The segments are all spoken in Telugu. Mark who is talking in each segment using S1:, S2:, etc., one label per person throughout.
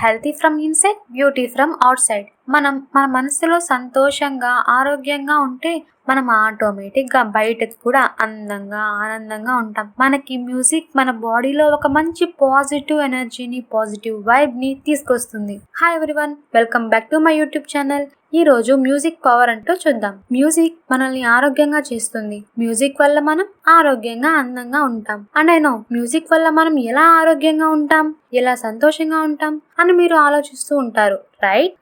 S1: Healthy from inside, beauty from out side. మనం మన మనసులో సంతోషంగా, ఆరోగ్యంగా ఉంటే మనం ఆటోమేటిక్గా బయటకు కూడా అందంగా, ఆనందంగా ఉంటాం. మనకి మ్యూజిక్ మన బాడీలో ఒక మంచి పాజిటివ్ ఎనర్జీని, పాజిటివ్ వైబ్ని తీసుకొస్తుంది. Hi everyone, welcome back to my YouTube channel. ఈ రోజు మ్యూజిక్ పవర్ అంటూ చూద్దాం. మ్యూజిక్ మనల్ని ఆరోగ్యంగా చేస్తుంది. మ్యూజిక్ వల్ల మనం ఆరోగ్యంగా, అందంగా ఉంటాం. అండ్ అయినో మ్యూజిక్ వల్ల మనం ఎలా ఆరోగ్యంగా ఉంటాం, ఎలా సంతోషంగా ఉంటాం అని మీరు ఆలోచిస్తూ ఉంటారు, రైట్?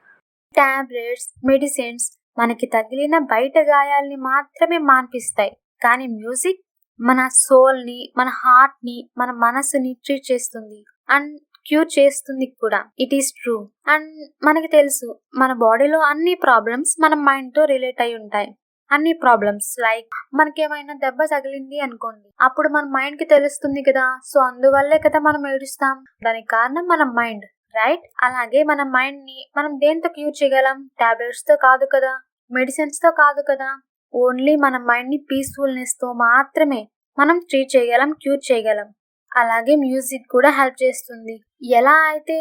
S1: టాబ్లెట్స్, మెడిసిన్స్ మనకి తగిలిన బయట గాయాల్ని మాత్రమే మాన్పిస్తాయి. కానీ మ్యూజిక్ మన సోల్ని, మన హార్ట్ని, మన మనసుని ట్రీట్ చేస్తుంది అండ్ క్యూర్ చేస్తుంది కూడా. It is true. అండ్ మనకి తెలుసు, మన బాడీలో అన్ని ప్రాబ్లమ్స్ మన మైండ్ తో రిలేట్ అయి ఉంటాయి. అన్ని ప్రాబ్లమ్స్ లైక్ మనకేమైనా దెబ్బ తగిలింది అనుకోండి, అప్పుడు మన మైండ్ కి తెలుస్తుంది కదా, సో అందువల్లే కదా మనం ఏడుస్తాం. దానికి కారణం మన మైండ్, రైట్? అలాగే మన మైండ్ ని మనం దేంతో క్యూర్ చేయగలం? టాబ్లెట్స్ తో కాదు కదా, మెడిసిన్స్ తో కాదు కదా. ఓన్లీ మన మైండ్ ని పీస్ఫుల్నెస్ తో మాత్రమే మనం ట్రీట్ చేయగలం, క్యూర్ చేయగలం. అలాగే మ్యూజిక్ కూడా హెల్ప్ చేస్తుంది. ఎలా అయితే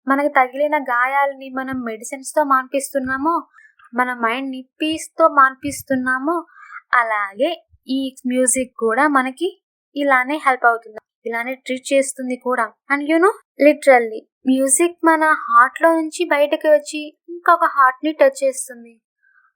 S1: మనకు తగిలిన గాయాలని మనం మెడిసిన్స్ తో మాన్పిస్తున్నామో, మన మైండ్ ని పీస్ తో మాన్పిస్తున్నామో, అలాగే ఈ మ్యూజిక్ కూడా మనకి ఇలానే హెల్ప్ అవుతుంది, ఇలానే ట్రీట్ చేస్తుంది కూడా. అండ్ లిటరల్లీ మ్యూజిక్ మన హార్ట్ లో నుంచి బయటకు వచ్చి ఇంకొక హార్ట్ ని టచ్ చేస్తుంది.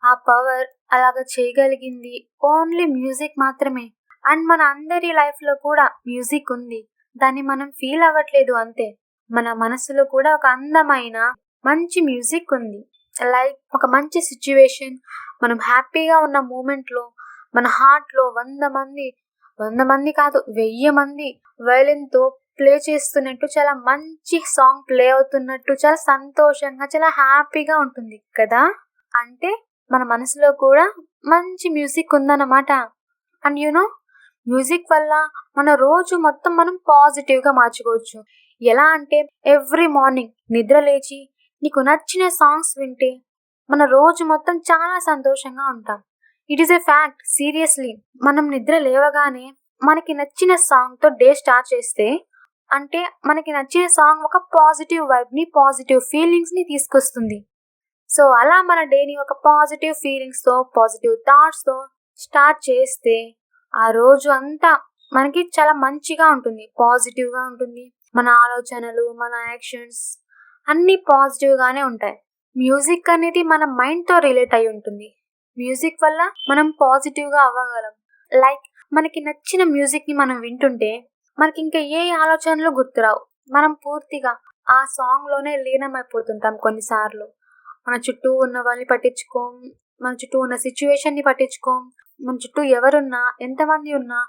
S1: ఆ పవర్ అలాగ చేయగలిగింది ఓన్లీ మ్యూజిక్ మాత్రమే. అండ్ మన అందరి లైఫ్ లో కూడా మ్యూజిక్ ఉంది, దాన్ని మనం ఫీల్ అవ్వట్లేదు అంతే. మన మనసులో కూడా ఒక అందమైన మంచి మ్యూజిక్ ఉంది. లైక్ ఒక మంచి సిచ్యువేషన్, మనం హ్యాపీగా ఉన్న మూమెంట్ లో మన హార్ట్ లో 100 మంది కాదు 1000 మంది వైలిన్ తో ప్లే చేస్తున్నట్టు, చాలా మంచి సాంగ్ ప్లే అవుతున్నట్టు, చాలా సంతోషంగా, చాలా హ్యాపీగా ఉంటుంది కదా. అంటే మన మనసులో కూడా మంచి మ్యూజిక్ ఉందన్నమాట. అండ్ మ్యూజిక్ వల్ల మన రోజు మొత్తం మనం పాజిటివ్ గా మార్చుకోవచ్చు. ఎలా అంటే ఎవ్రీ మార్నింగ్ నిద్ర లేచి నీకు నచ్చిన సాంగ్స్ వింటే మన రోజు మొత్తం చాలా సంతోషంగా ఉంటాం. It is a fact, seriously. మనం నిద్ర లేవగానే మనకి నచ్చిన సాంగ్ తో డే స్టార్ట్ చేస్తే, అంటే మనకి నచ్చిన సాంగ్ ఒక పాజిటివ్ వైబ్ ని, పాజిటివ్ ఫీలింగ్స్ ని తీసుకొస్తుంది. సో అలా మన డేని ఒక పాజిటివ్ ఫీలింగ్స్ తో, పాజిటివ్ థాట్స్ తో స్టార్ట్ చేస్తే ఆ రోజు అంతా మనకి చాలా మంచిగా ఉంటుంది, పాజిటివ్ గా ఉంటుంది. మన ఆలోచనలు, మన యాక్షన్స్ అన్ని పాజిటివ్ గానే ఉంటాయి. మ్యూజిక్ అనేది మన మైండ్ తో రిలేట్ అయి ఉంటుంది. మ్యూజిక్ వల్ల మనం పాజిటివ్ గా అవ్వగలం. లైక్ మనకి నచ్చిన మ్యూజిక్ ని మనం వింటుంటే మనకి ఇంకా ఏ ఆలోచనలు గుర్తురావు. మనం పూర్తిగా ఆ సాంగ్ లోనే లీనమైపోతుంటాం. కొన్నిసార్లు మన చుట్టూ ఉన్న వాళ్ళని పట్టించుకోం, మన చుట్టూ ఉన్న సిచ్యువేషన్ ని పట్టించుకోం. మన చుట్టూ ఎవరున్నా, ఎంతమంది ఉన్నా,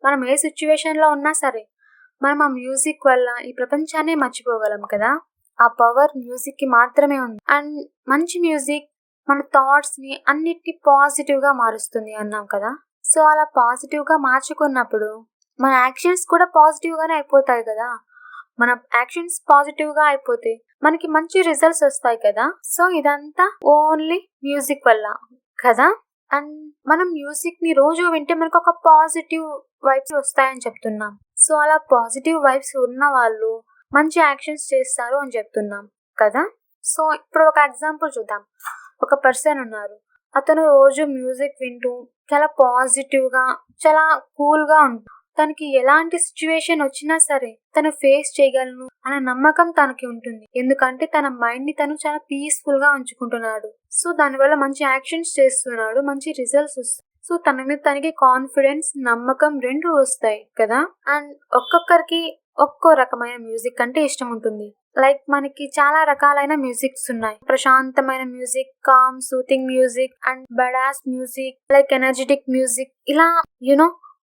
S1: మనం ఏ సిచ్యువేషన్ లో ఉన్నా సరే మనం ఆ మ్యూజిక్ వల్ల ఈ ప్రపంచాన్ని మర్చిపోగలం కదా. ఆ పవర్ మ్యూజిక్ కి మాత్రమే ఉంది. అండ్ మంచి మ్యూజిక్ మన థాట్స్ ని అన్నిటిని పాజిటివ్ గా మారుస్తుంది అన్నాం కదా. సో అలా పాజిటివ్ గా మార్చుకున్నప్పుడు మన యాక్షన్స్ కూడా పాజిటివ్ గానే అయిపోతాయి కదా. మన యాక్షన్స్ పాజిటివ్ గా అయిపోతే మనకి మంచి రిజల్ట్స్ వస్తాయి కదా. సో ఇదంతా ఓన్లీ మ్యూజిక్ వల్ల కదా. అండ్ మనం మ్యూజిక్ ని రోజు వింటే మనకు ఒక పాజిటివ్ వైబ్స్ వస్తాయని చెప్తున్నాం. సో అలా పాజిటివ్ వైబ్స్ ఉన్న వాళ్ళు మంచి యాక్షన్స్ చేస్తారు అని చెప్తున్నాం కదా. సో ఇప్పుడు ఒక ఎగ్జాంపుల్ చూద్దాం. ఒక పర్సన్ ఉన్నారు, అతను రోజు మ్యూజిక్ వింటూ చాలా పాజిటివ్ గా, చాలా కూల్ గా ఉంటాడు. తనకి ఎలాంటి సిచ్యువేషన్ వచ్చినా సరే తను ఫేస్ చేయగలను అనే నమ్మకం తనకి ఉంటుంది. ఎందుకంటే తన మైండ్ ని తను చాలా పీస్ఫుల్ గా ఉంచుకుంటున్నాడు. సో దానివల్ల మంచి యాక్షన్స్ చేస్తున్నాడు, మంచి రిజల్ట్స్ వస్తాయి. సో తన మీద తనకి కాన్ఫిడెన్స్, నమ్మకం రెండు వస్తాయి కదా. అండ్ ఒక్కొక్కరికి ఒక్కో రకమైన మ్యూజిక్ అంటే ఇష్టం ఉంటుంది. లైక్ మనకి చాలా రకాలైన మ్యూజిక్స్ ఉన్నాయి. ప్రశాంతమైన music, calm soothing music, and badass music, like energetic music. ఇలా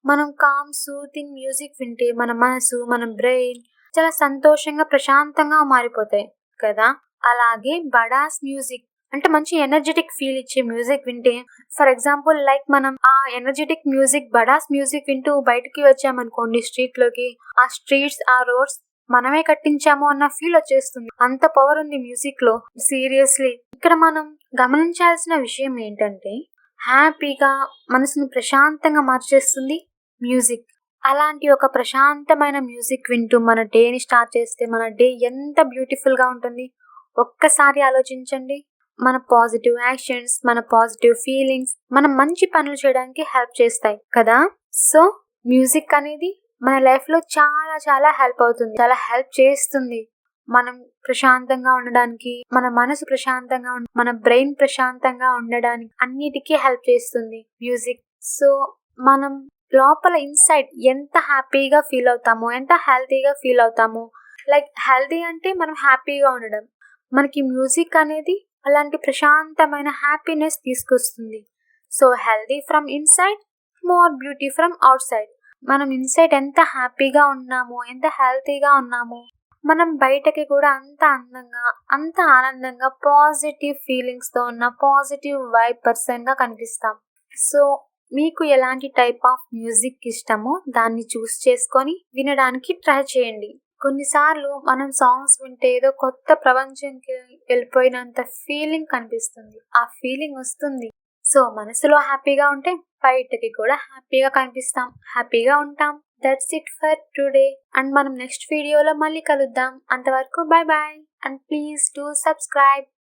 S1: మనం కామ్ సూతింగ్ మ్యూజిక్ వింటే మన మనసు, మన బ్రెయిన్ చాలా సంతోషంగా, ప్రశాంతంగా మారిపోతాయి కదా. అలాగే బడాస్ మ్యూజిక్ అంటే మంచి ఎనర్జెటిక్ ఫీల్ ఇచ్చే మ్యూజిక్ వింటే, ఫర్ ఎగ్జాంపుల్ లైక్ మనం ఆ ఎనర్జెటిక్ మ్యూజిక్, బడాస్ మ్యూజిక్ వింటూ బయటకి వచ్చామనుకోండి స్ట్రీట్ లోకి, ఆ స్ట్రీట్స్, ఆ రోడ్స్ మనమే కట్టించాము అన్న ఫీల్ వచ్చేస్తుంది. అంత పవర్ ఉంది మ్యూజిక్ లో, సీరియస్లీ. ఇక్కడ మనం గమనించాల్సిన విషయం ఏంటంటే, హ్యాపీగా మనసును ప్రశాంతంగా మార్చేస్తుంది మ్యూజిక్. అలాంటి ఒక ప్రశాంతమైన మ్యూజిక్ వింటూ మన డేని స్టార్ట్ చేస్తే మన డే ఎంత బ్యూటిఫుల్గా ఉంటుంది. ఒక్కసారి ఆలోచించండి. మన పాజిటివ్ యాక్షన్స్, మన పాజిటివ్ ఫీలింగ్స్ మనం మంచి పనులు చేయడానికి హెల్ప్ చేస్తాయి కదా. సో మ్యూజిక్ అనేది మన లైఫ్లో చాలా చాలా హెల్ప్ అవుతుంది, చాలా హెల్ప్ చేస్తుంది. మనం ప్రశాంతంగా ఉండడానికి, మన మనసు ప్రశాంతంగా మన బ్రెయిన్ ప్రశాంతంగా ఉండడానికి అన్నిటికీ హెల్ప్ చేస్తుంది మ్యూజిక్. సో మనం లోపల ఇన్సైడ్ ఎంత హ్యాపీగా ఫీల్ అవుతామో, ఎంత హెల్తీగా ఫీల్ అవుతామో. లైక్ హెల్తీ అంటే మనం హ్యాపీగా ఉండడం. మనకి మ్యూజిక్ అనేది అలాంటి ప్రశాంతమైన హ్యాపీనెస్ తీసుకొస్తుంది. So healthy from inside, more beauty from out side. మనం ఇన్సైడ్ ఎంత హ్యాపీగా ఉన్నామో, ఎంత హెల్తీగా ఉన్నామో, మనం బయటకి కూడా అంత అందంగా, అంత ఆనందంగా, పాజిటివ్ ఫీలింగ్స్తో ఉన్న పాజిటివ్ వైబ్ పర్సన్గా కనిపిస్తాం. సో మీకు ఎలాంటి టైప్ ఆఫ్ మ్యూజిక్ ఇష్టమో దాన్ని చూస్ చేసుకొని వినడానికి ట్రై చేయండి. కొన్నిసార్లు మనం సాంగ్స్ వింటే ఏదో కొత్త ప్రపంచంకి వెళ్ళిపోయినంత ఫీలింగ్ కనిపిస్తుంది, ఆ ఫీలింగ్ వస్తుంది. సో మనసులో హ్యాపీగా ఉంటే బయటకి కూడా హ్యాపీగా కనిపిస్తాం, హ్యాపీగా ఉంటాం. That's it for today. And మనం నెక్స్ట్ వీడియోలో మళ్ళీ కలుద్దాం. అంతవరకు bye bye and please do subscribe.